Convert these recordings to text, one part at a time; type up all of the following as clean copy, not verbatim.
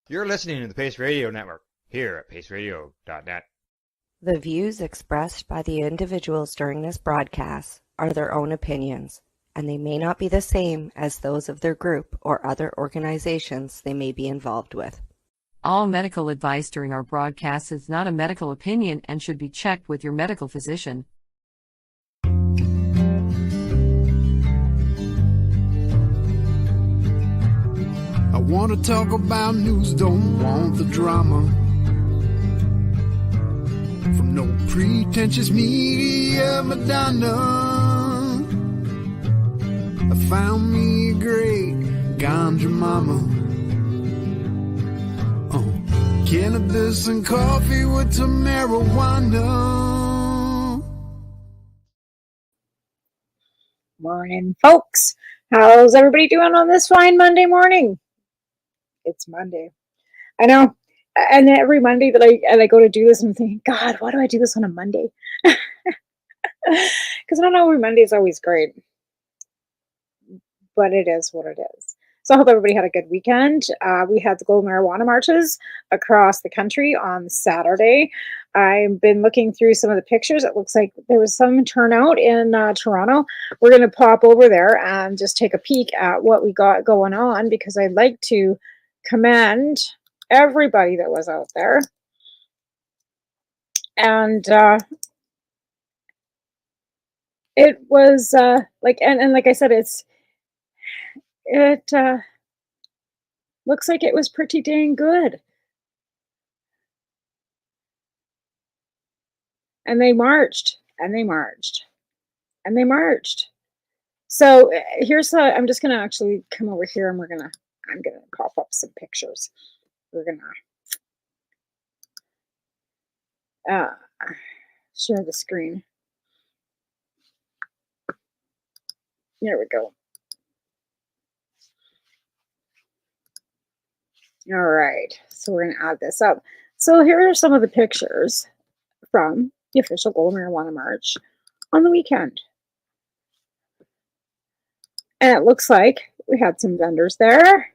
You're listening to the Pace Radio Network here at paceradio.net. The views expressed by the individuals during this broadcast are their own opinions, and they may not be the same as those of their group or other organizations they may be involved with. All medical advice during our broadcast is not a medical opinion and should be checked with your medical physician. I want to talk about news, don't want the drama. From no pretentious media Madonna. I found me a great ganja mama. Cannabis and coffee with Tamarijuana. Morning, folks. How's everybody doing on this fine Monday morning? It's Monday. I know. And every Monday that I go to do this, I'm thinking, God, why do I do this on a Monday? Because I don't know, every Monday is always great. But it is what it is. So I hope everybody had a good weekend. We had the global marijuana marches across the country on Saturday. I've been looking through some of the pictures. It looks like there was some turnout in Toronto. We're going to pop over there and just take a peek at what we got going on, because I'd like to commend everybody that was out there. And it was like I said, it looks like it was pretty dang good. And they marched, and they marched, and they marched. So here's I'm just gonna actually come over here, and I'm gonna pop up some pictures. We're gonna share the screen. There we go. All right, so we're going to add this up. So here are some of the pictures from the official Global Marijuana March on the weekend. And it looks like we had some vendors there.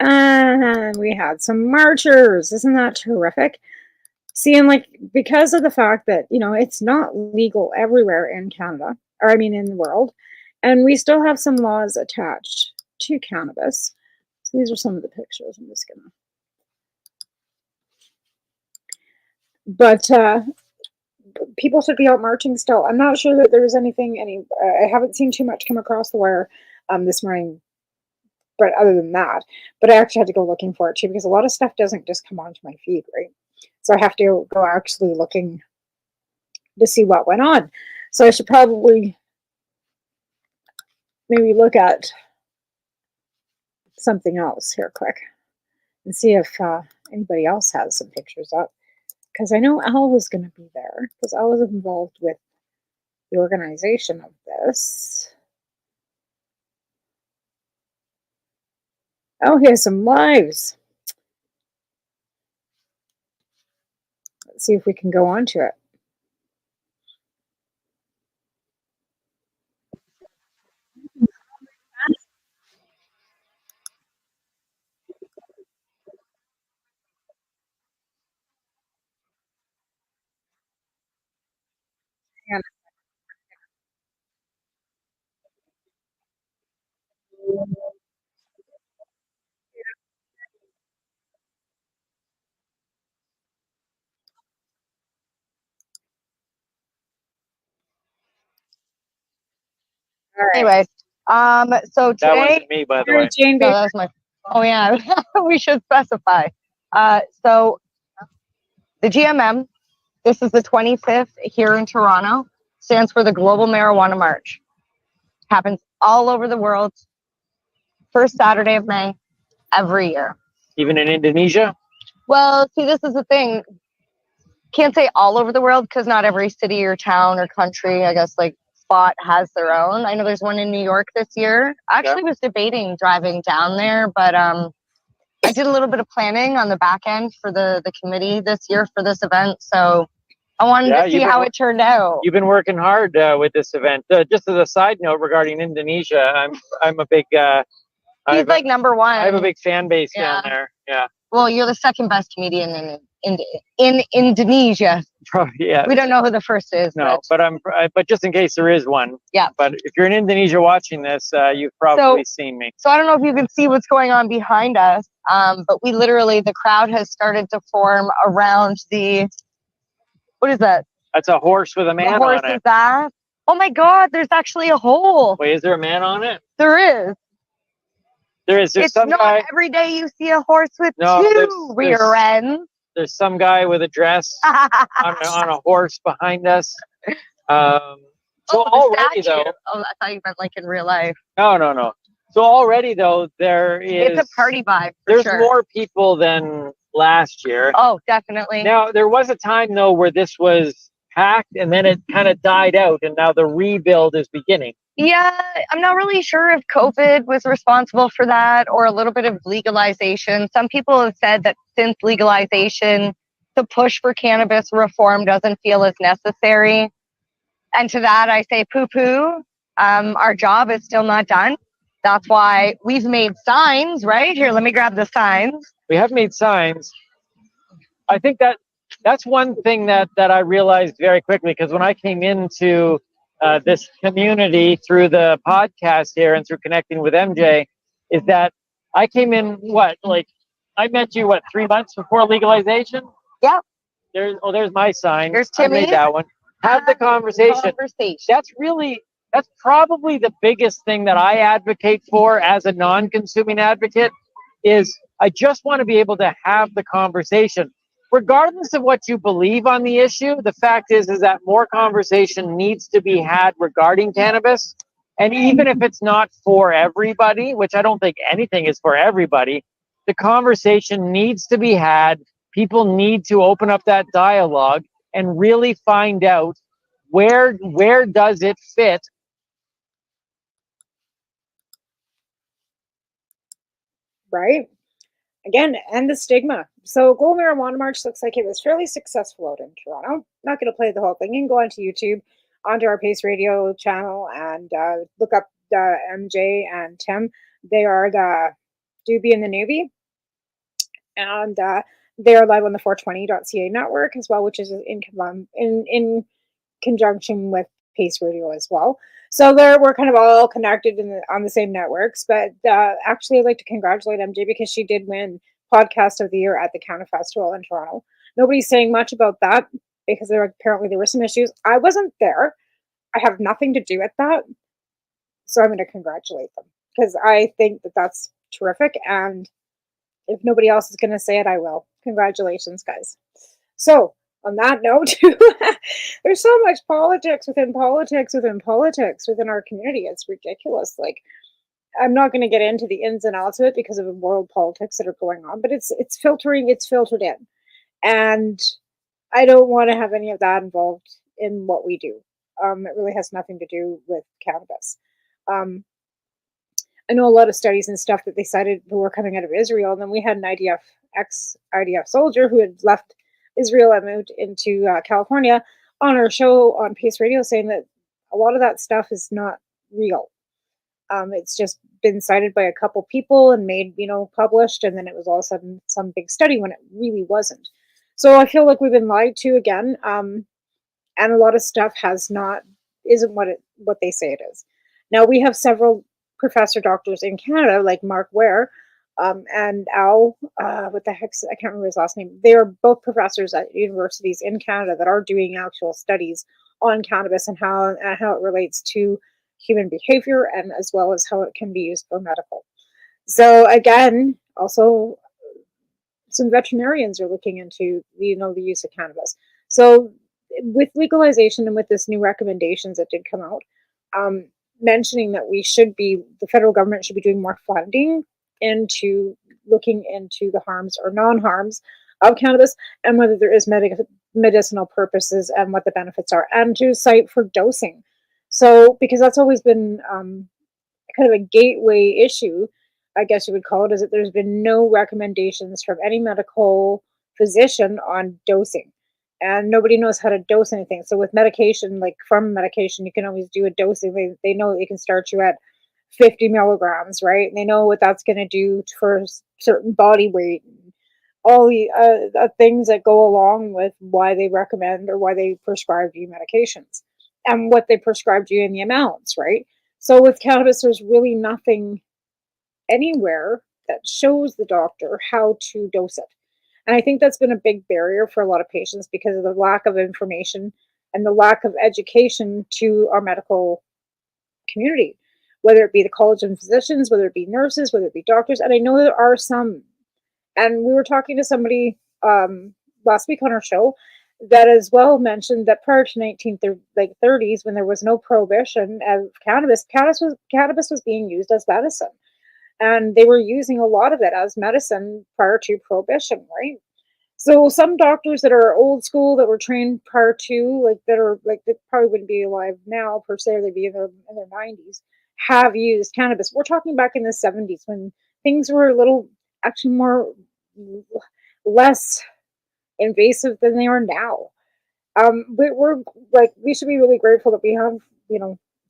And we had some marchers. Isn't that terrific? Seeing, like, because of the fact that, you know, it's not legal everywhere in Canada, or I mean in the world, and we still have some laws attached to cannabis. So these are some of the pictures. I'm just gonna. But people should be out marching still. I'm not sure that there was anything. I haven't seen too much come across the wire this morning. But other than that, but I actually had to go looking for it too, because a lot of stuff doesn't just come onto my feed, right? So I have to go actually looking to see what went on. So I should probably maybe look at something else here quick and see if anybody else has some pictures up, because I know Al was going to be there, because Al was involved with the organization of this. Oh, he has some lives. Let's see if we can go on to it. Right. Anyway, so today, that wasn't me, by the way. Jane, no, that was my. Oh yeah, we should specify. So the GMM, this is the 25th here in Toronto, stands for the Global Marijuana March. Happens all over the world. First Saturday of May, every year. Even in Indonesia? Well, see, this is the thing. Can't say all over the world, because not every city or town or country, I guess, like, spot has their own. I know there's one in New York this year. I actually was debating driving down there, but I did a little bit of planning on the back end for the committee this year for this event, so I wanted to see how it turned out. You've been working hard with this event. Just as a side note regarding Indonesia, I'm a big. He's like number one. I have a big fan base down there. Yeah. Well, you're the second best comedian in Indonesia. Probably, yeah. We don't know who the first is. No, but just in case there is one. Yeah. But if you're in Indonesia watching this, you've probably seen me. So I don't know if you can see what's going on behind us, but we literally, the crowd has started to form around what is that? That's a horse with a man on it. The horse is that? Oh my God, there's actually a hole. Wait, is there a man on it? There is. There's It's some not guy. every day you see a horse with two rear ends. There's some guy with a dress on a horse behind us. So already though. Oh, I thought you meant like in real life. No. So already though, It's a party vibe. There's more people than last year. Oh, definitely. Now there was a time though where this was packed, and then it kind of died out, and now the rebuild is beginning. Yeah, I'm not really sure if COVID was responsible for that or a little bit of legalization. Some people have said that since legalization, the push for cannabis reform doesn't feel as necessary. And to that, I say poo-poo. Our job is still not done. That's why we've made signs, right? Here, let me grab the signs. We have made signs. I think that's one thing that I realized very quickly, because when I came into this community through the podcast here and through connecting with MJ, is that I came in, I met you, 3 months before legalization? Yep. There's my sign. There's Timmy. I made that one. Have the conversation. That's probably the biggest thing that I advocate for as a non-consuming advocate, is I just want to be able to have the conversation. Regardless of what you believe on the issue, the fact is that more conversation needs to be had regarding cannabis. And even if it's not for everybody, which I don't think anything is for everybody, the conversation needs to be had. People need to open up that dialogue and really find out where does it fit. Right? Again, and the stigma. So Global Marijuana March looks like it was fairly successful out in Toronto. Not going to play the whole thing. You can go onto YouTube, onto our Pace Radio channel, and look up MJ and Tim. They are the doobie and the newbie. And they are live on the 420.ca network as well, which is in conjunction with Pace Radio as well. So we're kind of all connected on the same networks. But actually, I'd like to congratulate MJ because she did win Podcast of the Year at the Canna Festival in Toronto. Nobody's saying much about that because apparently there were some issues. I wasn't there. I have nothing to do with that. So I'm going to congratulate them because I think that that's terrific. And if nobody else is going to say it, I will. Congratulations, guys. So on that note, there's so much politics within our community. It's ridiculous. Like, I'm not going to get into the ins and outs of it because of the world politics that are going on, but it's filtered in. And I don't want to have any of that involved in what we do. It really has nothing to do with cannabis. I know a lot of studies and stuff that they cited who were coming out of Israel, and then we had an ex-IDF soldier who had left Israel and moved into California on our show on Pace Radio, saying that a lot of that stuff is not real. It's just been cited by a couple people and made, published, and then it was all of a sudden some big study when it really wasn't. So I feel like we've been lied to again, and a lot of stuff isn't what they say it is. Now we have several professor doctors in Canada, like Mark Ware, and Al, what the heck, I can't remember his last name. They are both professors at universities in Canada that are doing actual studies on cannabis and how it relates to human behavior, and as well as how it can be used for medical. So again, also some veterinarians are looking into the use of cannabis. So with legalization and with this new recommendations that did come out, mentioning that the federal government should be doing more funding into looking into the harms or non-harms of cannabis and whether there is medicinal purposes and what the benefits are, and to cite for dosing. So, because that's always been kind of a gateway issue, I guess you would call it, is that there's been no recommendations from any medical physician on dosing. And nobody knows how to dose anything. So with medication, like from medication, you can always do a dosing. They know they can start you at 50 milligrams, right? And they know what that's going to do for certain body weight. all the things that go along with why they recommend or why they prescribe you medications and what they prescribed you in the amounts, right? So with cannabis, there's really nothing anywhere that shows the doctor how to dose it. And I think that's been a big barrier for a lot of patients because of the lack of information and the lack of education to our medical community, whether it be the College of Physicians, whether it be nurses, whether it be doctors. And I know there are some. And we were talking to somebody last week on our show that as well mentioned that prior to 1930s, when there was no prohibition of cannabis was being used as medicine. And they were using a lot of it as medicine prior to prohibition, right? So some doctors that are old school that were trained prior to, like that are like they probably wouldn't be alive now per se, or they'd be in their 90s, have used cannabis. We're talking back in the 70s when things were a little actually more less invasive than they are now. We're like we should be really grateful that we have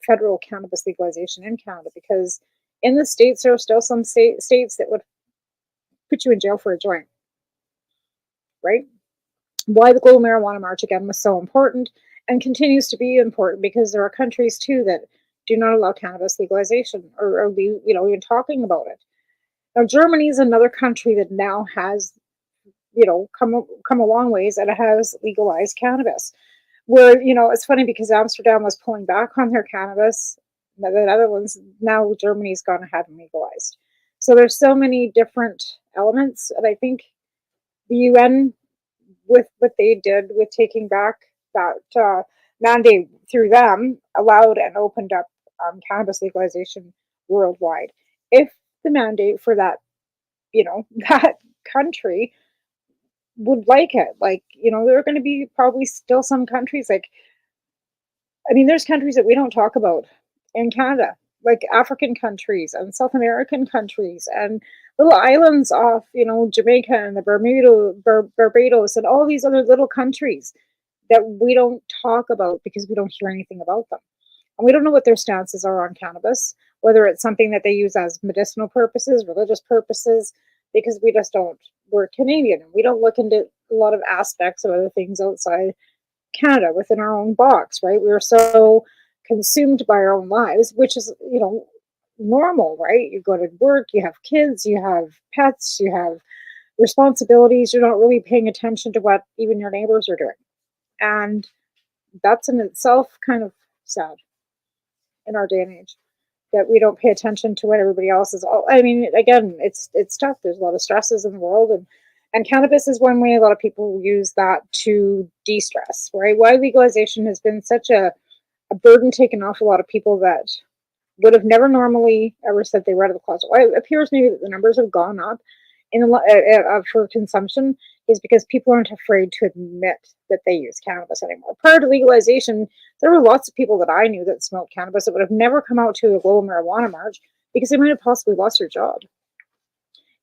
federal cannabis legalization in Canada, because in the states there are still some states that would put you in jail for a joint, right? Why the Global Marijuana March again was so important and continues to be important, because there are countries too that do not allow cannabis legalization or even talking about it. Now Germany is another country that now has come a long ways, and it has legalized cannabis. Where it's funny because Amsterdam was pulling back on their cannabis, the Netherlands, now Germany's gone ahead and legalized. So there's so many different elements, and I think the UN, with what they did with taking back that mandate through them, allowed and opened up cannabis legalization worldwide. If the mandate for that that country would like it, there are going to be probably still some countries there's countries that we don't talk about in Canada, like African countries and South American countries and little islands off, Jamaica and the Barbados and all these other little countries that we don't talk about because we don't hear anything about them. And we don't know what their stances are on cannabis, whether it's something that they use as medicinal purposes, religious purposes, because we just don't. We're Canadian and we don't look into a lot of aspects of other things outside Canada within our own box, right? We're so consumed by our own lives, which is, normal, right? You go to work, you have kids, you have pets, you have responsibilities. You're not really paying attention to what even your neighbors are doing. And that's in itself kind of sad in our day and age, that we don't pay attention to what everybody else is. Again, it's tough. There's a lot of stresses in the world, and cannabis is one way a lot of people use that to de-stress, right? Why legalization has been such a burden taken off a lot of people that would have never normally ever said they were out of the closet. Why it appears maybe that the numbers have gone up for consumption is because people aren't afraid to admit that they use cannabis anymore. Prior to legalization, there were lots of people that I knew that smoked cannabis that would have never come out to a global marijuana march because they might have possibly lost their job.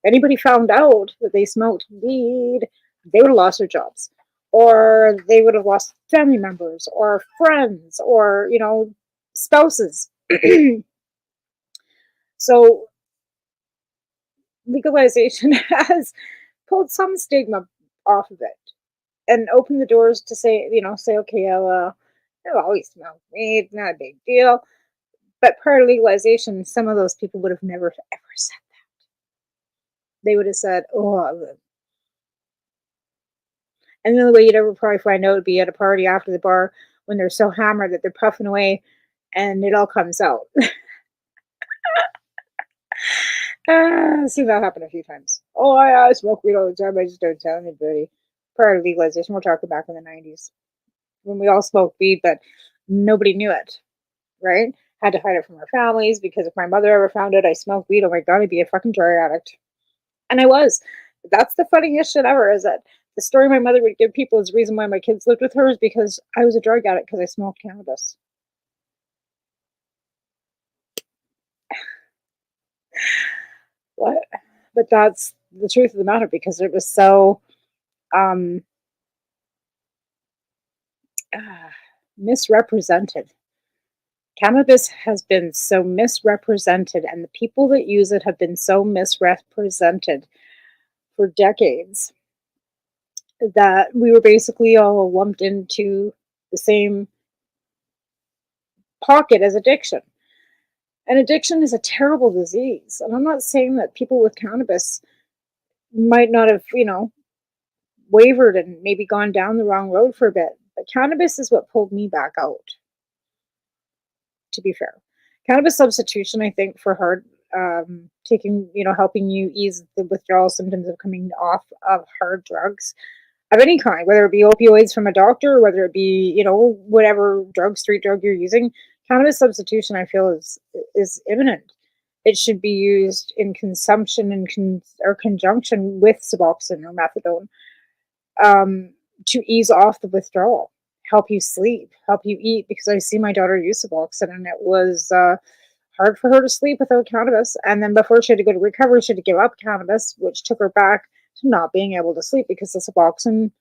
Anybody found out that they smoked weed, they would have lost their jobs, or they would have lost family members or friends or spouses. So legalization has pulled some stigma off of it and opened the doors to say okay, I'll always smoke weed, not a big deal. But prior to legalization, some of those people would have never ever said that. They would have said, oh. And the only way you'd ever probably find out would be at a party after the bar when they're so hammered that they're puffing away and it all comes out. I've seen that happen a few times. Oh, I smoke weed all the time. I just don't tell anybody. Prior to legalization, we're talking back in the 90s when we all smoked weed, but nobody knew it, right? Had to hide it from our families because if my mother ever found out I smoked weed, oh my God, I'd be a fucking drug addict. And I was. That's the funniest shit ever, is that the story my mother would give people is the reason why my kids lived with her is because I was a drug addict because I smoked cannabis. What? But that's the truth of the matter, because it was so misrepresented. Cannabis has been so misrepresented, and the people that use it have been so misrepresented for decades. that we were basically all lumped into the same pocket as addiction. And addiction is a terrible disease. And I'm not saying that people with cannabis might not have, wavered and maybe gone down the wrong road for a bit. But cannabis is what pulled me back out, to be fair. Cannabis substitution, I think, for hard taking, helping you ease the withdrawal symptoms of coming off of hard drugs of any kind, whether it be opioids from a doctor or whether it be, whatever street drug you're using. Cannabis substitution, I feel, is imminent. It should be used in consumption or conjunction with Suboxone or methadone to ease off the withdrawal, help you sleep, help you eat. Because I see my daughter use Suboxone, and it was hard for her to sleep without cannabis. And then before she had to go to recovery, she had to give up cannabis, which took her back to not being able to sleep because the Suboxone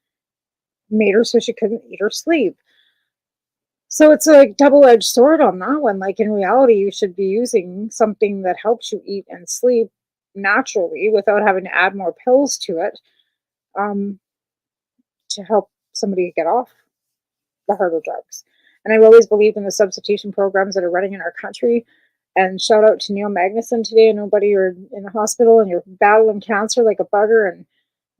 made her so she couldn't eat or sleep. So it's a double-edged sword on that one. Like, in reality, you should be using something that helps you eat and sleep naturally without having to add more pills to it to help somebody get off the harder drugs. And I've always believed in the substitution programs that are running in our country. And shout out to Neil Magnuson today. I know, buddy, you're in the hospital and you're battling cancer like a bugger, and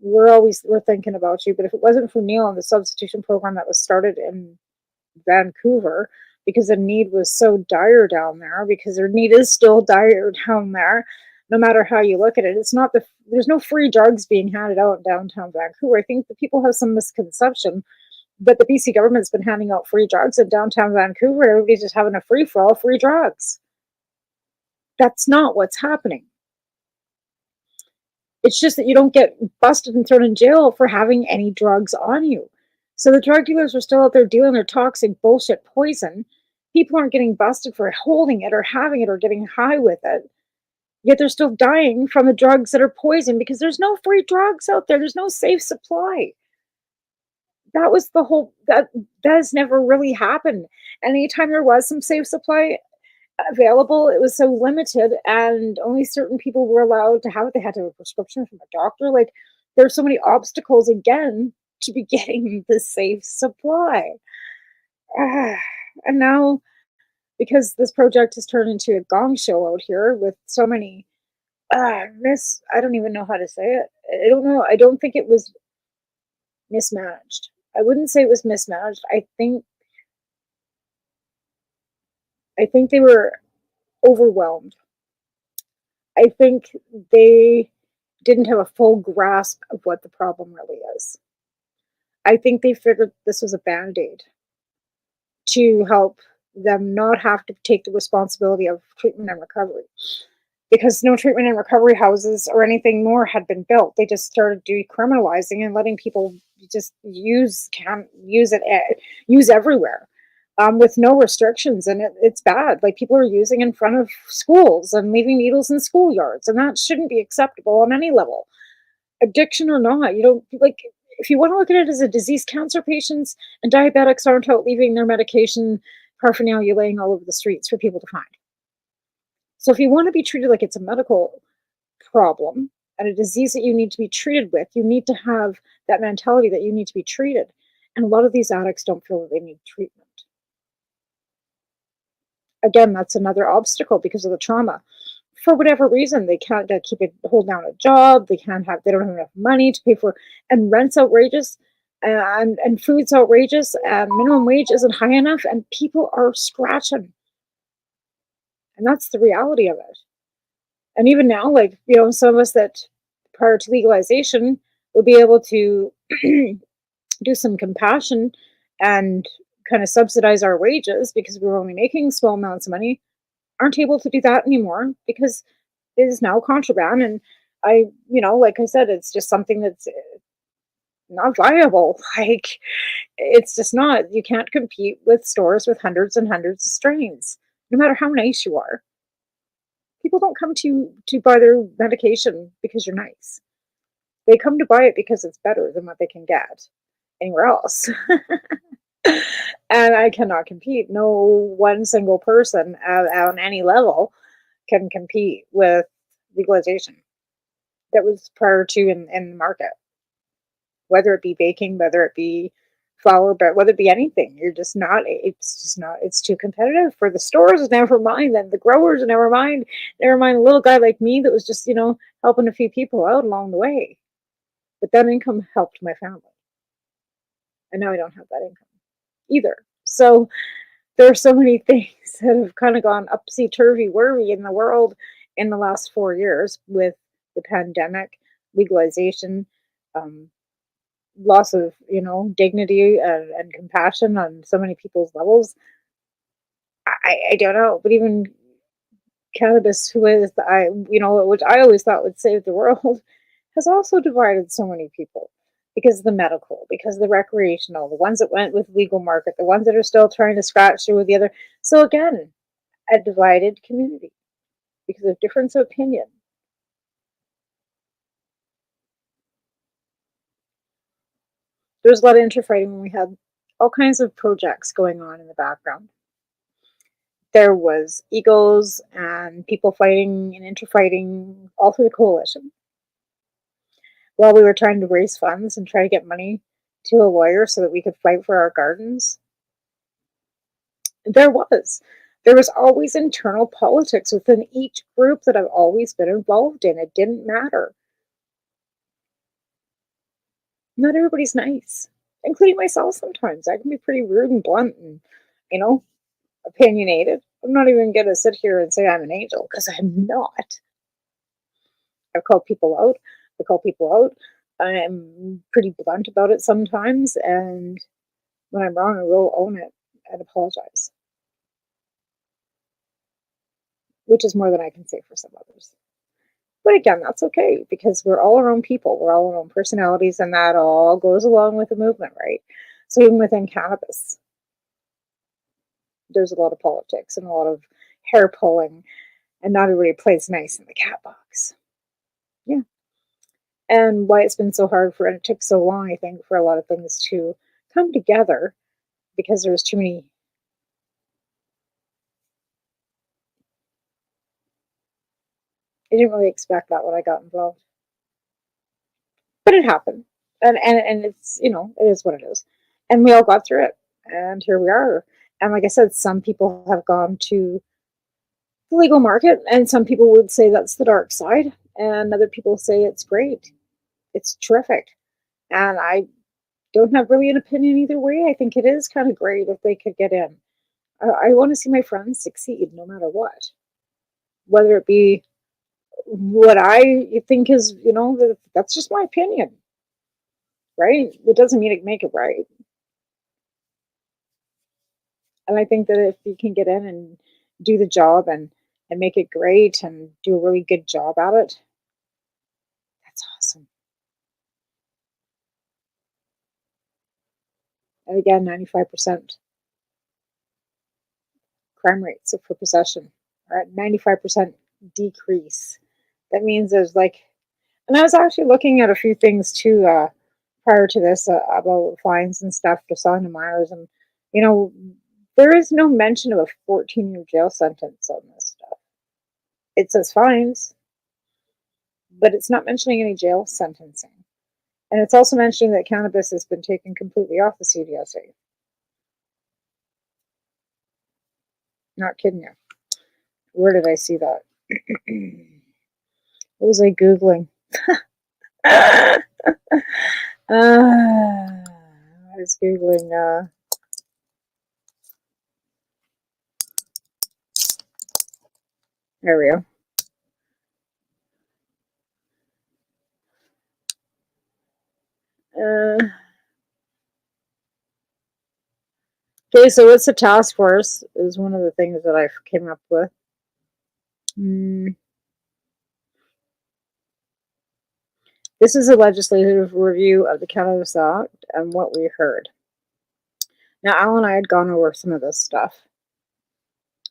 we're thinking about you. But if it wasn't for Neil and the substitution program that was started in Vancouver, because the need was so dire down there, because their need is still dire down there, no matter how you look at it. There's no free drugs being handed out in downtown Vancouver. I think the people have some misconception that the BC government's been handing out free drugs in downtown Vancouver. Everybody's just having a free-for-all free drugs. That's not what's happening. It's just that you don't get busted and thrown in jail for having any drugs on you. So the drug dealers are still out there dealing their toxic bullshit poison. People aren't getting busted for holding it or having it or getting high with it. Yet they're still dying from the drugs that are poison because there's no free drugs out there. There's no safe supply. That was the whole, that has never really happened. Anytime there was some safe supply available, it was so limited and only certain people were allowed to have it. They had to have a prescription from a doctor. Like, there's so many obstacles again to be getting the safe supply. And now, because this project has turned into a gong show out here with so many I don't even know how to say it. I don't know. I don't think it was mismanaged. I wouldn't say it was mismanaged. I think they were overwhelmed. I think they didn't have a full grasp of what the problem really is. I think they figured this was a band-aid to help them not have to take the responsibility of treatment and recovery, because no treatment and recovery houses or anything more had been built. They just started decriminalizing and letting people just use everywhere with no restrictions. And it's bad. Like, people are using in front of schools and leaving needles in schoolyards, and that shouldn't be acceptable on any level, addiction or not. You don't, like, if you want to look at it as a disease, cancer patients and diabetics aren't out leaving their medication paraphernalia laying all over the streets for people to find. So if you want to be treated like it's a medical problem and a disease that you need to be treated with, you need to have that mentality that you need to be treated. And a lot of these addicts don't feel that they need treatment. Again, that's another obstacle because of the trauma. For whatever reason, they can't hold down a job. They don't have enough money to pay for, and rent's outrageous, and food's outrageous, and minimum wage isn't high enough, and people are scratching. And that's the reality of it. And even now, like, some of us that prior to legalization would be able to do some compassion and kind of subsidize our wages because we were only making small amounts of money, aren't able to do that anymore because it is now contraband. And like I said, it's just something that's not viable. Like, it's just not. You can't compete with stores with hundreds and hundreds of strains, no matter how nice you are. People don't come to buy their medication because you're nice. They come to buy it because it's better than what they can get anywhere else. And I cannot compete. No one single person on any level can compete with legalization that was prior to in the market. whether it be baking, whether it be flour, but whether it be anything. It's too competitive for the stores, never mind, then the growers, never mind a little guy like me that was just, helping a few people out along the way. But that income helped my family. And now I don't have that income either. So there are so many things that have kind of gone upsy turvy worry in the world in the last 4 years with the pandemic, legalization, um, loss of dignity and compassion on so many people's levels. I don't know, but even cannabis, which I always thought would save the world, has also divided so many people because of the medical, because of the recreational, the ones that went with legal market, the ones that are still trying to scratch through with the other. So again, a divided community because of difference of opinion. There was a lot of interfighting when we had all kinds of projects going on in the background. There was egos and people fighting and interfighting all through the coalition while we were trying to raise funds and try to get money to a lawyer so that we could fight for our gardens. There was always internal politics within each group that I've always been involved in. It didn't matter. Not everybody's nice, including myself sometimes. I can be pretty rude and blunt and, opinionated. I'm not even going to sit here and say I'm an angel because I'm not. I've called people out. I'm pretty blunt about it sometimes, and when I'm wrong, I will own it and apologize, which is more than I can say for some others. But again, that's okay because we're all our own people. We're all our own personalities, and that all goes along with the movement, right? So even within cannabis, there's a lot of politics and a lot of hair pulling, and not everybody plays nice in the cat box. Yeah. And why it's been so hard and it took so long, I think, for a lot of things to come together because there's too many. I didn't really expect that when I got involved, but it happened, and it's it is what it is, and we all got through it, and here we are. And like I said, some people have gone to the legal market, and some people would say that's the dark side, and other people say it's great, it's terrific, and I don't have really an opinion either way. I think it is kind of great if they could get in. I want to see my friends succeed no matter what, whether it be what I think is, that's just my opinion, right? It doesn't mean it make it right. And I think that if you can get in and do the job and make it great and do a really good job at it, that's awesome. And again, 95% crime rates for possession are at 95% decrease. That means there's and I was actually looking at a few things too prior to this about fines and stuff for selling to minors, and there is no mention of a 14-year jail sentence on this stuff. It says fines, but it's not mentioning any jail sentencing. And it's also mentioning that cannabis has been taken completely off the CDSA. Not kidding you. Where did I see that? What was I Googling? I was Googling. There we go. Okay, so what's the task force is one of the things that I came up with. This is a legislative review of the Cannabis Act and what we heard. Now, Al and I had gone over some of this stuff,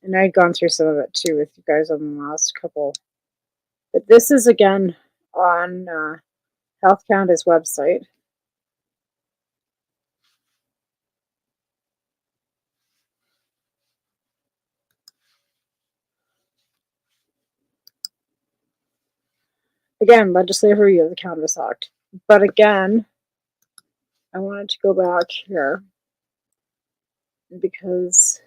and I had gone through some of it too with you guys on the last couple. But this is again on Health Canada's website. Again, legislative review of the Cannabis Act. But again, I wanted to go back here because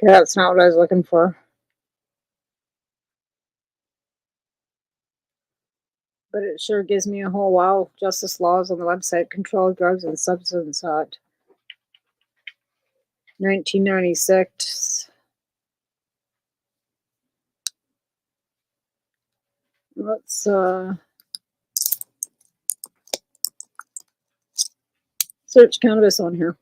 that's not what I was looking for. But it sure gives me a whole wow. Justice laws on the website, Controlled Drugs and Substance Act, 1996. Let's search cannabis on here.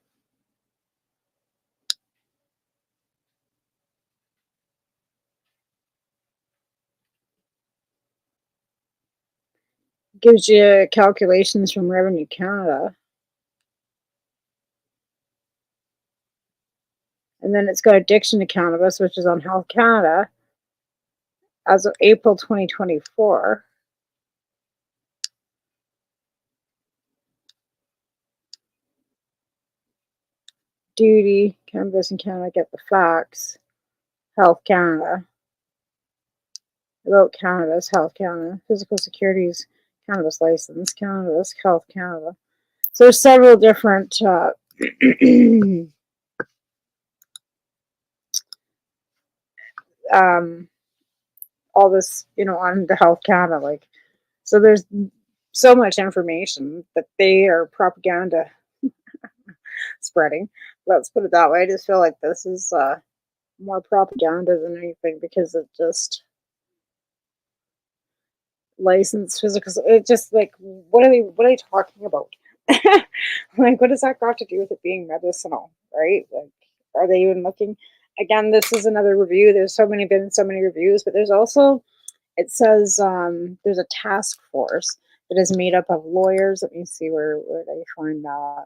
Gives you calculations from Revenue Canada. And then it's got addiction to cannabis, which is on Health Canada as of April 2024. Duty, Cannabis in Canada, get the facts. Health Canada. About cannabis, Health Canada. Physical Securities, Cannabis License, Cannabis, Health Canada. So there's several different all this, on the Health Canada, like, so there's so much information that they are propaganda spreading. Let's put it that way. I just feel like this is more propaganda than anything, because it just licensed physical. It just, like, what are they talking about? Like, what does that got to do with it being medicinal, right? Like, are they even looking? Again, this is another review. There's been so many reviews, but there's also, it says there's a task force that is made up of lawyers. Let me see, where did I find that?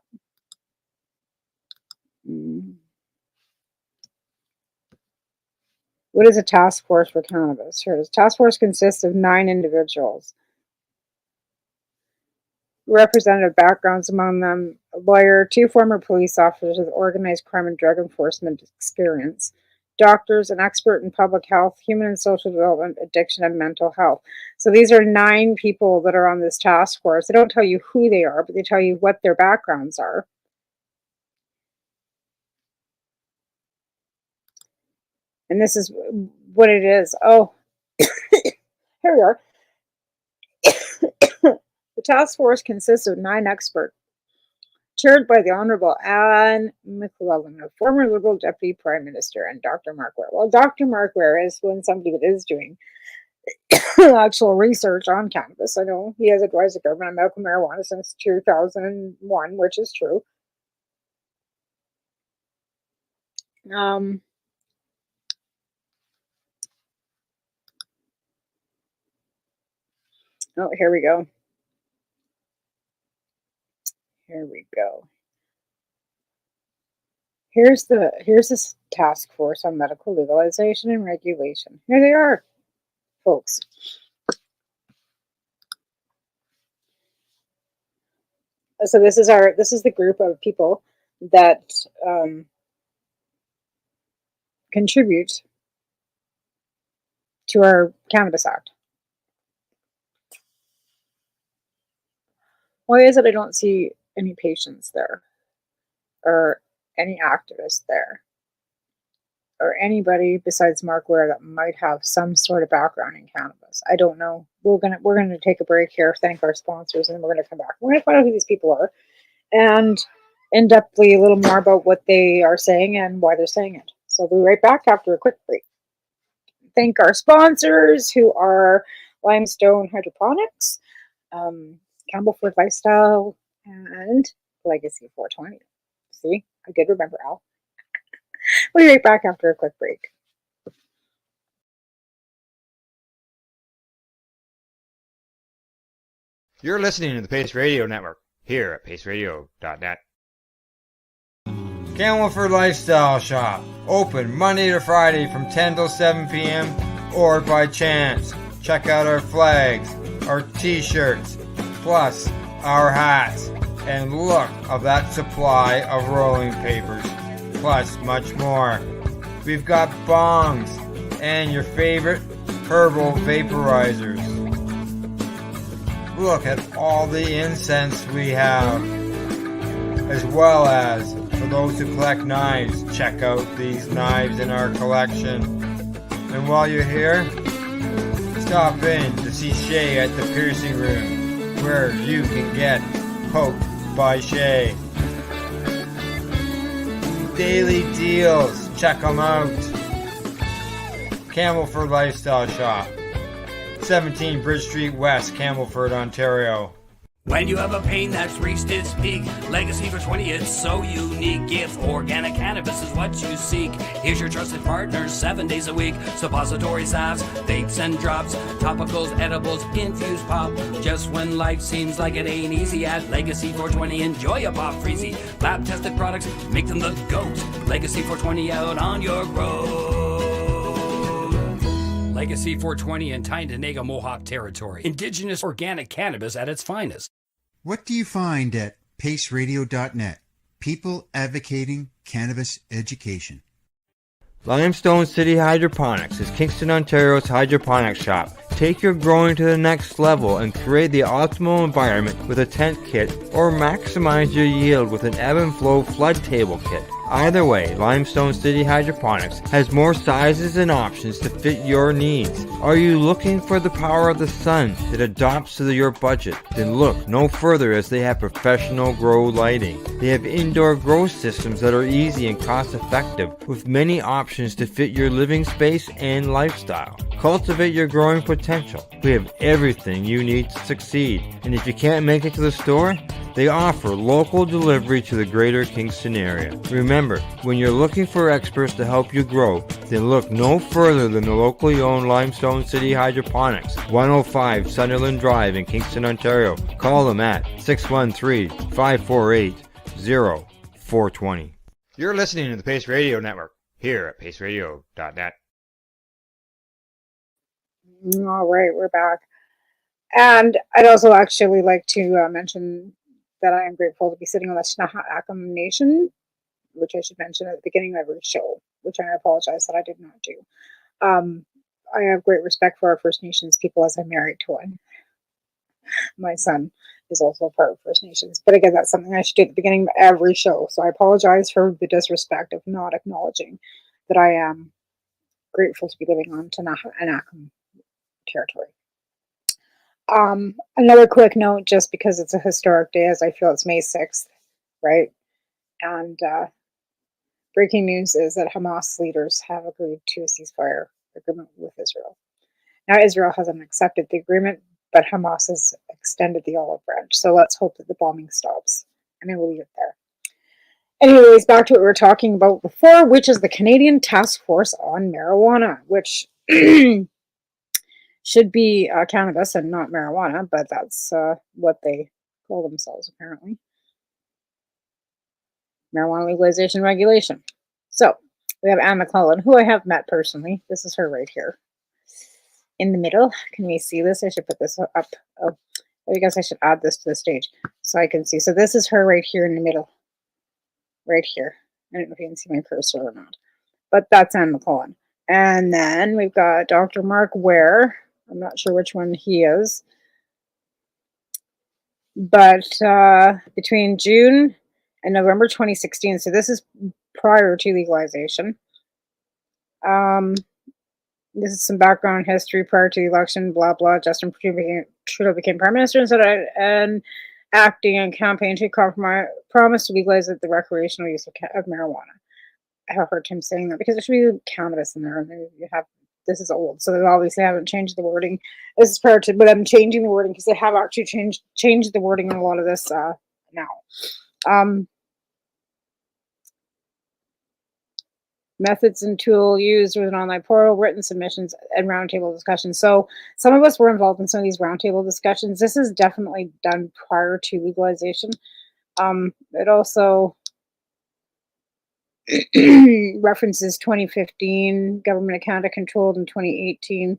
What is a task force for cannabis? Here it is. Task force consists of 9 individuals. Representative backgrounds, among them a lawyer, 2 former police officers with organized crime and drug enforcement experience, doctors, an expert in public health, human and social development, addiction, and mental health. So these are 9 people that are on this task force. They don't tell you who they are, but they tell you what their backgrounds are. And this is what it is. Oh, here we are. The task force consists of 9 experts, chaired by the Honorable Anne McLellan, a former Liberal Deputy Prime Minister, and Dr. Mark Ware. Well, Dr. Mark Ware is somebody that is doing actual research on cannabis. I know he has advised the government on medical marijuana since 2001, which is true. Oh, here we go. Here we go. Here's this task force on medical legalization and regulation. Here they are, folks. So this is the group of people that contribute to our Cannabis Act. Why is it I don't see any patients there, or any activists there, or anybody besides Mark Ware that might have some sort of background in cannabis? I don't know. We're gonna take a break here, thank our sponsors, and we're gonna come back. We're gonna find out who these people are, and in depthly a little more about what they are saying and why they're saying it. So we'll be right back after a quick break. Thank our sponsors, who are Limestone Hydroponics, Campbellford Lifestyle, and Legacy 420. See, I did remember Al. We'll be right back after a quick break. You're listening to the Pace Radio Network here at paceradio.net. Camelford Lifestyle Shop, open Monday to Friday from 10 till 7 p.m. or by chance. Check out our flags, our t-shirts, plus our hats, and look of that supply of rolling papers, plus much more. We've got bongs and your favorite herbal vaporizers. Look at all the incense we have, as well as for those who collect knives, check out these knives in our collection. And while you're here, stop in to see Shay at the piercing room, where you can get poked by Shay. Daily deals, check them out. Camelford Lifestyle Shop, 17 Bridge Street West, Camelford, Ontario. When you have a pain that's reached its peak, Legacy for 20, it's so unique. If organic cannabis is what you seek, here's your trusted partner 7 days a week. Suppository salves, vapes and drops, topicals, edibles, infused pop. Just when life seems like it ain't easy, at Legacy 420, enjoy a pop freezy. Lab tested products, make them the GOAT. Legacy 420 out on your road. Legacy 420 in Tyendinaga Mohawk territory. Indigenous organic cannabis at its finest. What do you find at paceradio.net? People advocating cannabis education. Limestone City Hydroponics is Kingston, Ontario's hydroponics shop. Take your growing to the next level and create the optimal environment with a tent kit, or maximize your yield with an ebb and flow flood table kit. Either way, Limestone City Hydroponics has more sizes and options to fit your needs. Are you looking for the power of the sun that adapts to your budget? Then look no further, as they have professional grow lighting. They have indoor grow systems that are easy and cost effective, with many options to fit your living space and lifestyle. Cultivate your growing potential. We have everything you need to succeed. And if you can't make it to the store, they offer local delivery to the greater Kingston area. Remember, when you're looking for experts to help you grow, then look no further than the locally owned Limestone City Hydroponics, 105 Sunderland Drive in Kingston, Ontario. Call them at 613-548-0420. You're listening to the Pace Radio Network here at paceradio.net. All right, we're back. And I'd also actually like to mention that I am grateful to be sitting on the Snaha'akam Nation, which I should mention at the beginning of every show, which I apologize that I did not do. I have great respect for our First Nations people, as I'm married to one. My son is also a part of First Nations. But again, that's something I should do at the beginning of every show. So I apologize for the disrespect of not acknowledging that I am grateful to be living on Snaha'akam territory. Another quick note, just because it's a historic day, as I feel it's May 6th, right? And breaking news is that Hamas leaders have agreed to a ceasefire agreement with Israel. Now, Israel hasn't accepted the agreement, but Hamas has extended the olive branch. So let's hope that the bombing stops. And then we'll leave it there. Anyways, back to what we were talking about before, which is the Canadian Task Force on Marijuana, which should be cannabis and not marijuana, but that's what they call themselves, apparently. Marijuana legalization regulation. So we have Anne McClellan, who I have met personally. This is her right here in the middle. Can we see this? I should put this up. Oh, I guess I should add this to the stage so I can see. So this is her right here in the middle. Right here. I don't know if you can see my cursor or not. But that's Anne McClellan. And then we've got Dr. Mark Ware. I'm not sure which one he is. But between June and November 2016, so this is prior to legalization. This is some background history prior to the election, blah, blah. Justin Trudeau became Prime Minister and acting and campaign to promise to legalize the recreational use of marijuana. I have heard him saying that because there should be cannabis in there. And you have, this is old, so they obviously haven't changed the wording. This is prior to them changing the wording, because they have actually changed the wording on a lot of this now. Methods and tool used with an online portal, written submissions, and roundtable discussions. So some of us were involved in some of these roundtable discussions. This is definitely done prior to legalization. It also references 2015, Government of Canada controlled in 2018.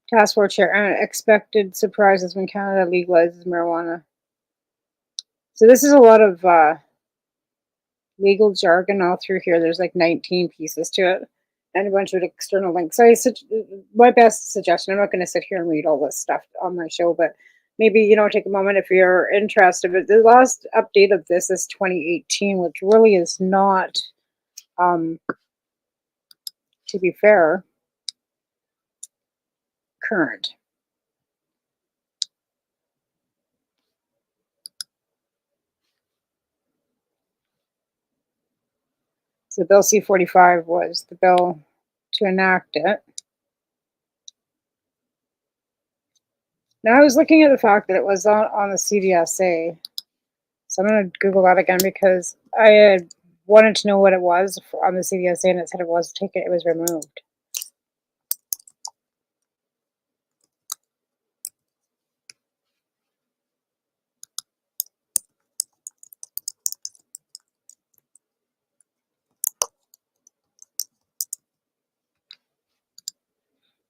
Task Force Chair, unexpected surprises when Canada legalizes marijuana. So this is a lot of legal jargon all through here. There's like 19 pieces to it and a bunch of external links. So my best suggestion, I'm not going to sit here and read all this stuff on my show, but maybe, take a moment if you're interested. But the last update of this is 2018, which really is not, to be fair, current. So Bill C-45 was the bill to enact it. Now I was looking at the fact that it was on the CDSA. So I'm going to Google that again because I had wanted to know what it was on the CDSA, and it said it was removed.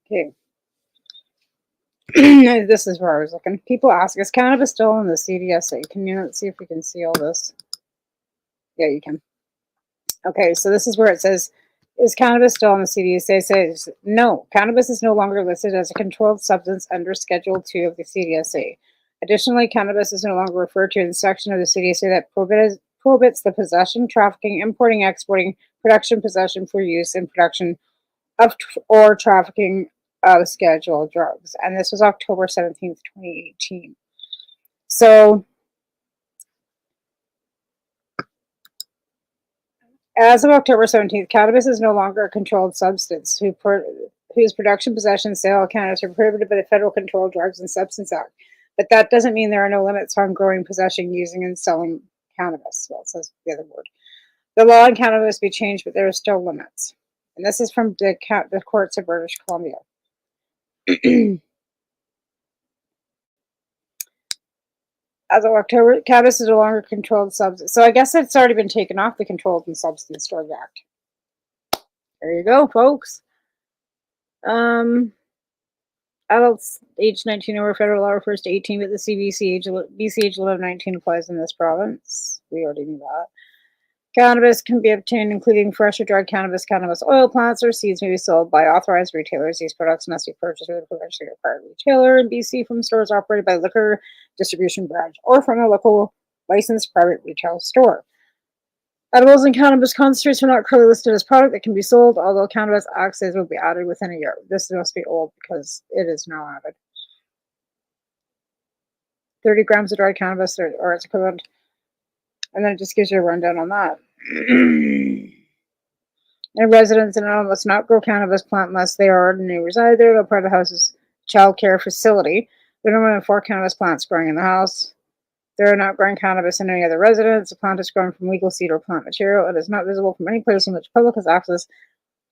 Okay. This is where I was looking. People ask, is cannabis still on the CDSA? Let's see if we can see all this. Yeah, you can. Okay, so this is where it says, is cannabis still on the CDSA? It says, no, cannabis is no longer listed as a controlled substance under Schedule 2 of the CDSA. Additionally, cannabis is no longer referred to in the section of the CDSA that prohibits the possession, trafficking, importing, exporting, production, possession for use in production of or trafficking of scheduled drugs. And this was October 17th, 2018. So as of October 17th, cannabis is no longer a controlled substance whose production, possession, sale of cannabis are prohibited by the Federal Controlled Drugs and Substance Act. But that doesn't mean there are no limits on growing, possessing, using, and selling cannabis. Well, it says the other word. The law on cannabis be changed, but there are still limits. And this is from the courts of British Columbia. As of October, cannabis is no longer a controlled substance. So I guess it's already been taken off the Controlled Substance Drug Act. There you go, folks. Adults age 19 over federal law refers to 18, but the BC age limit of 19 applies in this province. We already knew that. Cannabis can be obtained, including fresh or dried cannabis, cannabis oil plants, or seeds may be sold by authorized retailers. These products must be purchased with a provincially required retailer in BC from stores operated by liquor distribution branch or from a local licensed private retail store. Edibles and cannabis concentrates are not currently listed as product that can be sold, although cannabis extracts will be added within a year. This must be old because it is now added. 30 grams of dried cannabis or its equivalent. And then it just gives you a rundown on that. And residents in Illinois must not grow cannabis plant unless they ordinarily reside there. No part of the house's child care facility. There are no more than 4 cannabis plants growing in the house. There are not growing cannabis in any other residence. The plant is grown from legal seed or plant material. It is not visible from any place in which public has access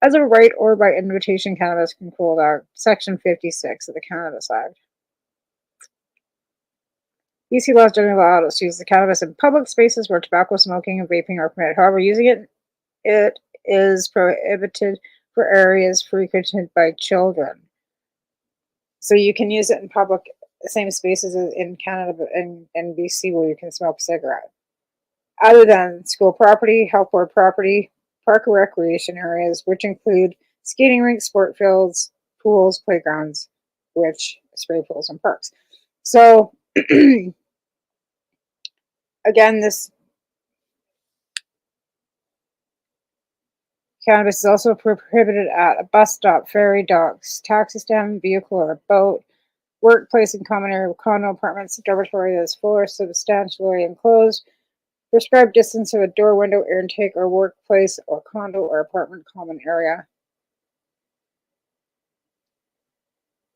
as a right or by invitation. Cannabis Controlled Act, Section 56 of the Cannabis Act. BC laws generally allow adults to use the cannabis in public spaces where tobacco, smoking, and vaping are permitted. However, using it is prohibited for areas frequented by children. So you can use it in public, same spaces as in Canada and BC where you can smoke a cigarette. Other than school property, health board property, park or recreation areas, which include skating rinks, sport fields, pools, playgrounds, spray pools and parks. So again, this cannabis is also prohibited at a bus stop, ferry, docks, taxi stand, vehicle, or a boat, workplace and common area, condo, apartments, dormitory that is full or substantially enclosed, prescribed distance of a door, window, air intake, or workplace or condo or apartment common area.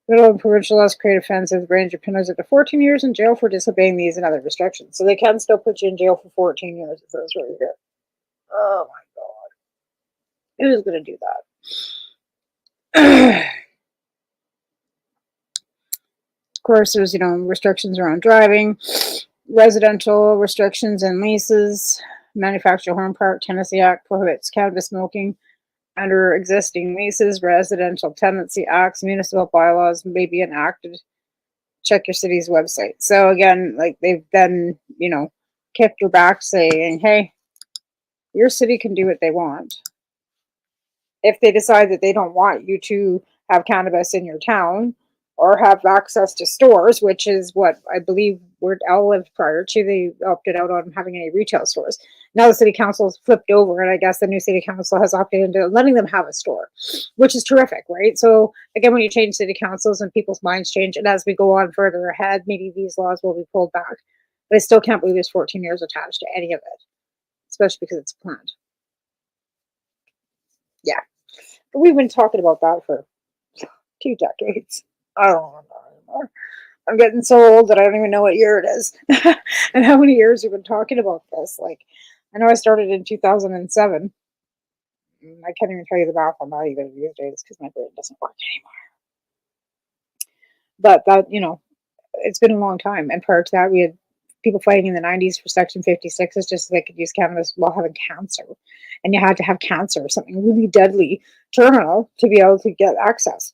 Federal and provincial laws create offenses range of penalties up to 14 years in jail for disobeying these and other restrictions. So they can still put you in jail for 14 years. It says right here. Oh my God. Who's going to do that? Of course, there's, restrictions around driving, residential restrictions and leases. Manufactured Home Park Tenancy Act prohibits cannabis smoking under existing leases. Residential Tenancy Acts, municipal bylaws may be enacted. Check your city's website. So again, like they've then, kicked your back saying, hey, your city can do what they want. If they decide that they don't want you to have cannabis in your town or have access to stores, which is what I believe where Al lived prior to, they opted out on having any retail stores. Now the city council's flipped over, and I guess the new city council has opted into letting them have a store, which is terrific, right? So again, when you change city councils and people's minds change, and as we go on further ahead, maybe these laws will be pulled back. But I still can't believe there's 14 years attached to any of it, especially because it's planned. Yeah. But we've been talking about that for 2 decades. I don't remember anymore. I'm getting so old that I don't even know what year it is. And how many years we've been talking about this. Like, I know I started in 2007. I can't even tell you the math on that either these days because my brain doesn't work anymore. But that, it's been a long time. And prior to that, we had people fighting in the 90s for Section 56s just so they could use cannabis while having cancer. And you had to have cancer, something really deadly, terminal, to be able to get access.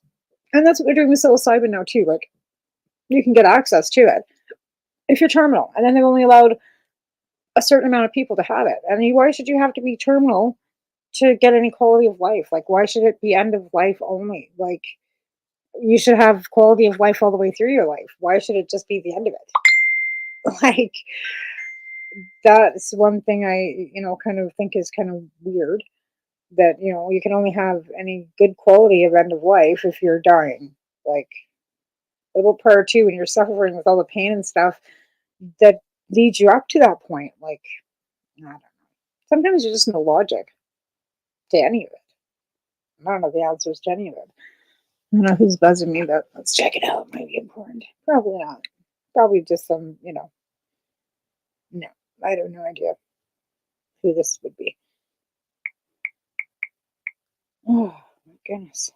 And that's what they're doing with psilocybin now too. Like, you can get access to it if you're terminal. And then they've only allowed a certain amount of people to have it. And why should you have to be terminal to get any quality of life? Like, why should it be end of life only? Like, you should have quality of life all the way through your life. Why should it just be the end of it? Like, that's one thing I, kind of think is kind of weird, that, you can only have any good quality of end of life if you're dying. Like, a little prior to when you're suffering with all the pain and stuff that leads you up to that point. Like, I don't know. Sometimes there's just no logic to any of it. I don't know the answers to any of it. I don't know who's buzzing me, but let's check it out. It might be important. Probably not. Probably just some, no. I have no idea who this would be. Oh, my goodness.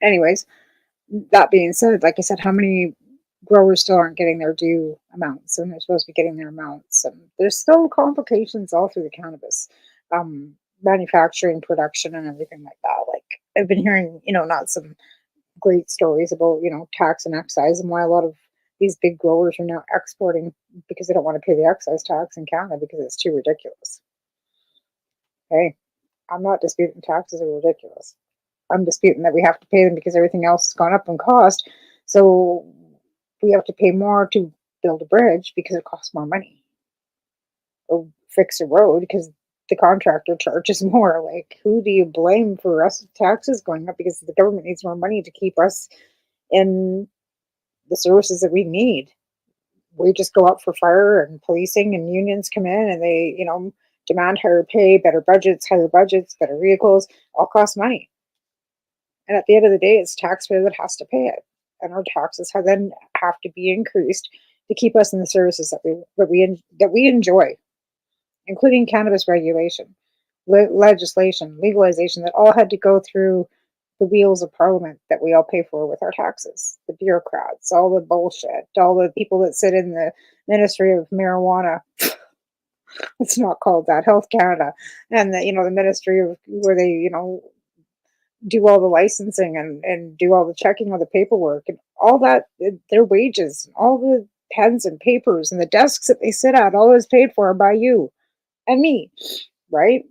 Anyways, that being said, like I said, how many growers still aren't getting their due amounts, and they're supposed to be getting their amounts, and there's still complications all through the cannabis manufacturing, production, and everything like that. Like, I've been hearing, not some great stories about, tax and excise, and why a lot of these big growers are now exporting because they don't want to pay the excise tax in Canada because it's too ridiculous. Hey, I'm not disputing taxes are ridiculous. I'm disputing that we have to pay them because everything else has gone up in cost. So we have to pay more to build a bridge because it costs more money. Or fix a road because the contractor charges more. Like, who do you blame for us taxes going up? Because the government needs more money to keep us in the services that we need. We just go up for fire and policing, and unions come in and they, demand higher pay, better budgets, higher budgets, better vehicles, all cost money. And at the end of the day, it's taxpayer that has to pay it. And our taxes then have to be increased to keep us in the services that we enjoy, including cannabis regulation, legislation, legalization, that all had to go through the wheels of parliament that we all pay for with our taxes. The bureaucrats, all the bullshit, all the people that sit in the Ministry of Marijuana. It's not called that, Health Canada, and the Ministry of where they, do all the licensing and do all the checking of the paperwork and all that, their wages, all the pens and papers and the desks that they sit at, all is paid for by you and me, right?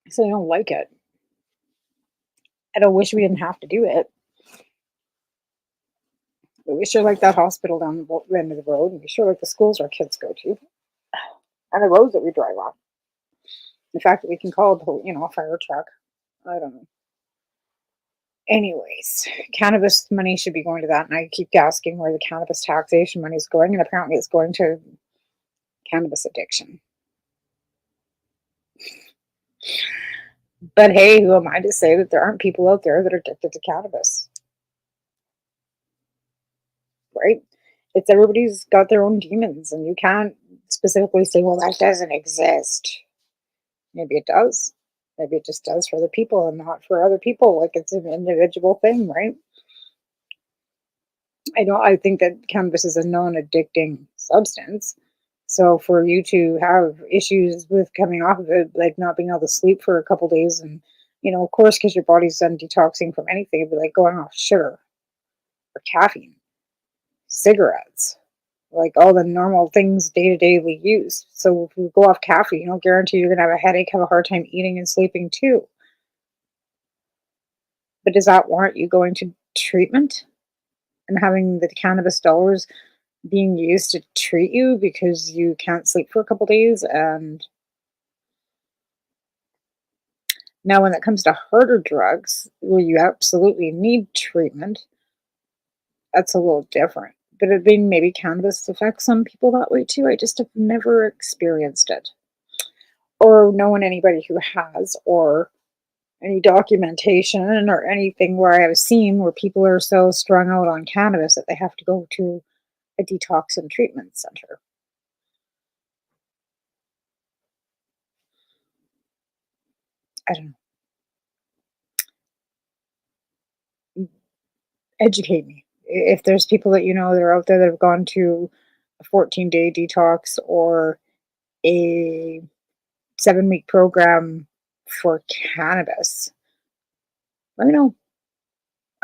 So I don't like it. I don't wish we didn't have to do it. But we sure like that hospital down the end of the road, and we sure like the schools our kids go to, and the roads that we drive on. The fact that we can call it, a fire truck. I don't know. Anyways, cannabis money should be going to that, and I keep asking where the cannabis taxation money is going, and apparently it's going to cannabis addiction. But hey, who am I to say that there aren't people out there that are addicted to cannabis? Right? It's everybody's got their own demons, and you can't specifically say, well, that doesn't exist. Maybe it does. Maybe it just does for other people and not for other people. Like it's an individual thing, right? I think that cannabis is a non-addicting substance. So for you to have issues with coming off of it, like not being able to sleep for a couple days, and of course, because your body's done detoxing from anything, it'd be like going off sugar or caffeine, cigarettes, like all the normal things day to day we use. So if you go off caffeine, I'll guarantee you're gonna have a headache, have a hard time eating and sleeping too. But does that warrant you going to treatment and having the cannabis dollars being used to treat you because you can't sleep for a couple days? And now when it comes to harder drugs where you absolutely need treatment, that's a little different. But it being maybe cannabis affects some people that way too. I just have never experienced it or known anybody who has, or any documentation or anything where I have seen where people are so strung out on cannabis that they have to go to a detox and treatment center. I don't know. Educate me. If there's people that that are out there that have gone to a 14-day detox or a 7-week program for cannabis, let me know.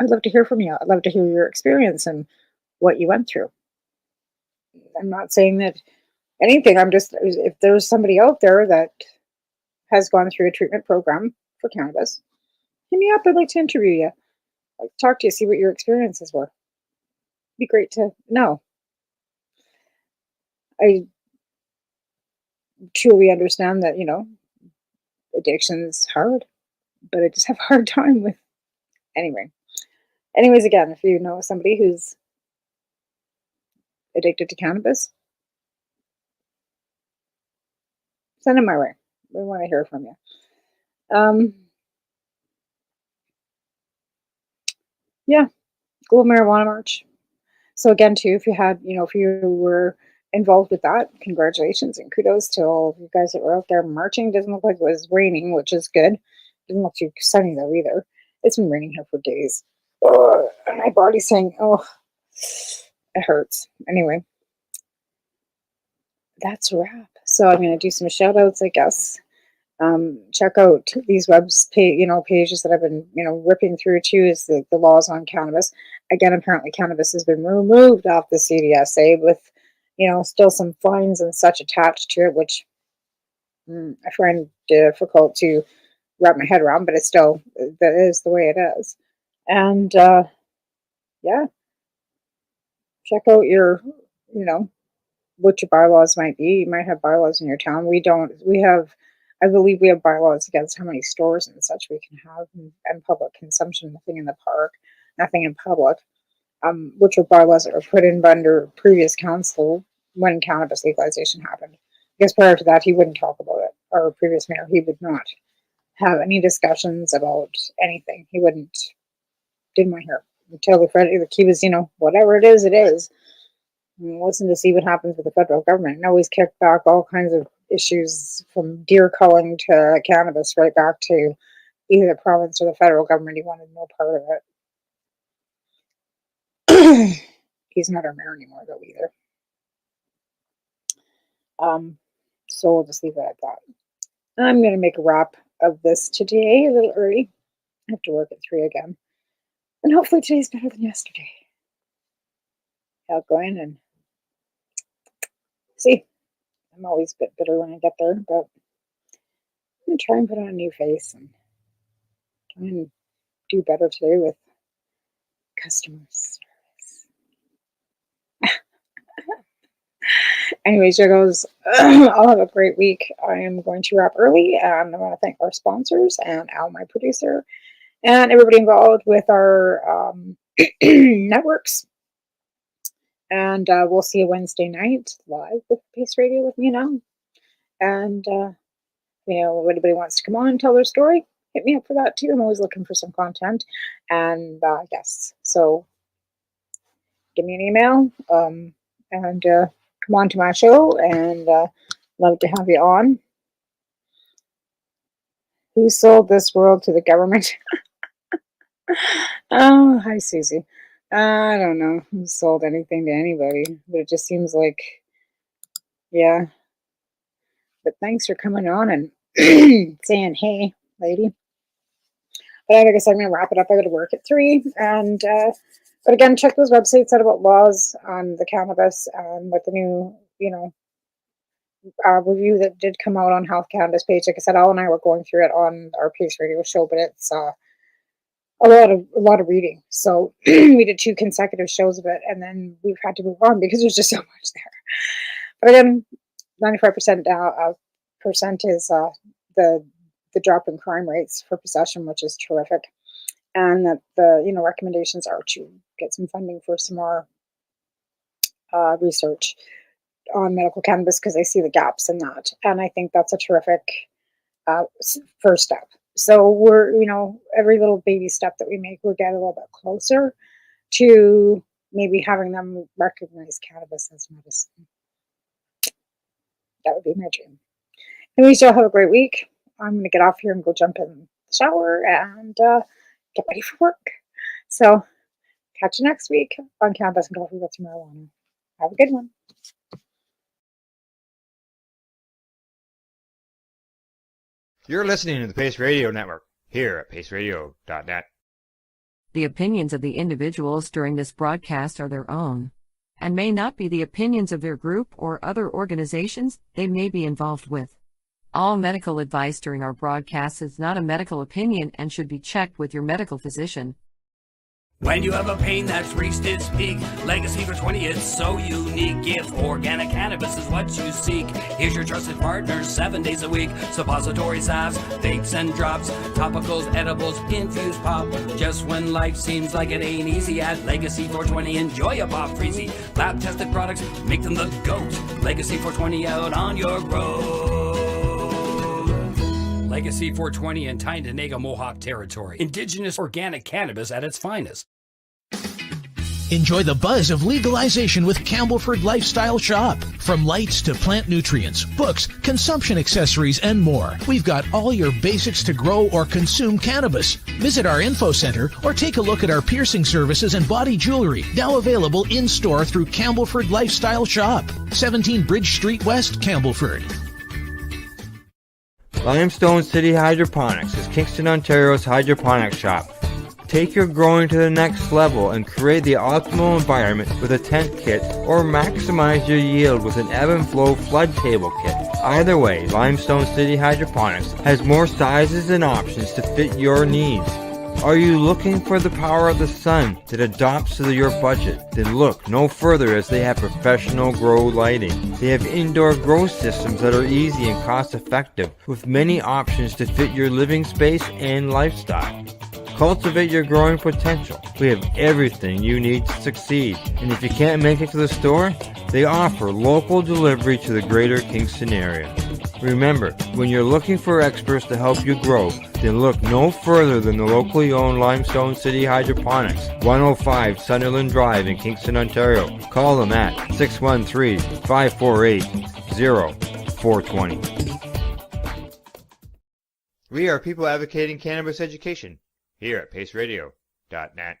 I'd love to hear from you. I'd love to hear your experience and what you went through. I'm not saying that anything. I'm just, if there's somebody out there that has gone through a treatment program for cannabis, hit me up. I'd like to interview you. I'd like to talk to you, see what your experiences were. It'd be great to know. I truly understand that, addiction's hard, but I just have a hard time with anyways, again, if you know somebody who's addicted to cannabis, send them my way. We want to hear from you. Yeah, Global Marijuana March. So again, too, if you had, if you were involved with that, congratulations and kudos to all of you guys that were out there marching. Doesn't look like it was raining, which is good. Doesn't look too sunny though either. It's been raining here for days. Oh, my body's saying, oh, it hurts. Anyway, that's a wrap. So I'm going to do some shout outs, I guess. Check out these pages that I've been, ripping through too, is the laws on cannabis. Again, apparently cannabis has been removed off the CDSA with, still some fines and such attached to it, which I find difficult to wrap my head around, but it's still, that is the way it is. And, yeah, check out your, what your bylaws might be. You might have bylaws in your town. I believe we have bylaws against how many stores and such we can have, and public consumption, nothing in the park, nothing in public, which were bylaws that were put in under previous council when cannabis legalization happened. Because prior to that, he wouldn't talk about it. Our previous mayor, he would not have any discussions about anything. He didn't want to hear until he was, whatever it is, it is. Listen to see what happens with the federal government. And always kick back all kinds of issues from deer culling to cannabis right back to either the province or the federal government. He wanted no part of it. He's not our mayor anymore though either. So we'll just leave it at that. I'm going to make a wrap of this today a little early. I have to work at 3 again. And hopefully today's better than yesterday. I'll go in and see. I'm always a bit bitter when I get there, but I'm going to try and put on a new face and try and do better today with customer service. Anyways, there goes. I'll have a great week. I am going to wrap early, and I want to thank our sponsors and Al, my producer. and everybody involved with our networks. And we'll see you Wednesday night live with Pace Radio with me now. And, if anybody wants to come on and tell their story, hit me up for that too. I'm always looking for some content. And yes, so give me an email and come on to my show, and love to have you on. Who sold this world to the government? Oh, hi, Susie. I don't know who sold anything to anybody, but it just seems like, yeah. But thanks for coming on and saying, hey, lady. But I guess I'm going to wrap it up. I got to work at 3. And, but again, check those websites out about laws on the cannabis and with the new, review that did come out on Health Cannabis page. Like I said, Al and I were going through it on our Pace Radio show, but it's a lot of reading. So we did 2 consecutive shows of it, and then we've had to move on because there's just so much there. But again, 95% percent is the drop in crime rates for possession, which is terrific, and that the recommendations are to get some funding for some more research on medical cannabis, because I see the gaps in that, and I think that's a terrific first step. So we're, every little baby step that we make, we'll get a little bit closer to maybe having them recognize cannabis as medicine. That would be my dream. And we still have a great week. I'm going to get off here and go jump in the shower and get ready for work. So catch you next week on Cannabis and Coffee with Tamarijuana. Have a good one. You're listening to the Pace Radio Network here at paceradio.net. The opinions of the individuals during this broadcast are their own, and may not be the opinions of their group or other organizations they may be involved with. All medical advice during our broadcast is not a medical opinion and should be checked with your medical physician. When you have a pain that's reached its peak, Legacy for 20, it's so unique. If organic cannabis is what you seek, here's your trusted partner 7 days a week. Suppository salves, vapes and drops, topicals, edibles, infused pop. Just when life seems like it ain't easy, at Legacy 420, enjoy a pop freezy. Lab tested products, make them the GOAT. Legacy 420 out on your road. Legacy 420 in Tyendinaga Mohawk territory. Indigenous organic cannabis at its finest. Enjoy the buzz of legalization with Campbellford Lifestyle Shop. From lights to plant nutrients, books, consumption accessories, and more, we've got all your basics to grow or consume cannabis. Visit our info center or take a look at our piercing services and body jewelry, now available in-store through Campbellford Lifestyle Shop, 17 Bridge Street West, Campbellford. Limestone City Hydroponics is Kingston, Ontario's hydroponics shop. Take your growing to the next level and create the optimal environment with a tent kit, or maximize your yield with an ebb and flow flood table kit. Either way, Limestone City Hydroponics has more sizes and options to fit your needs. Are you looking for the power of the sun that adapts to your budget? Then look no further, as they have professional grow lighting. They have indoor grow systems that are easy and cost effective, with many options to fit your living space and lifestyle. Cultivate your growing potential. We have everything you need to succeed. And if you can't make it to the store, they offer local delivery to the greater Kingston area. Remember, when you're looking for experts to help you grow, then look no further than the locally owned Limestone City Hydroponics, 105 Sunderland Drive in Kingston, Ontario. Call them at 613-548-0420. We are people advocating cannabis education here at paceradio.net.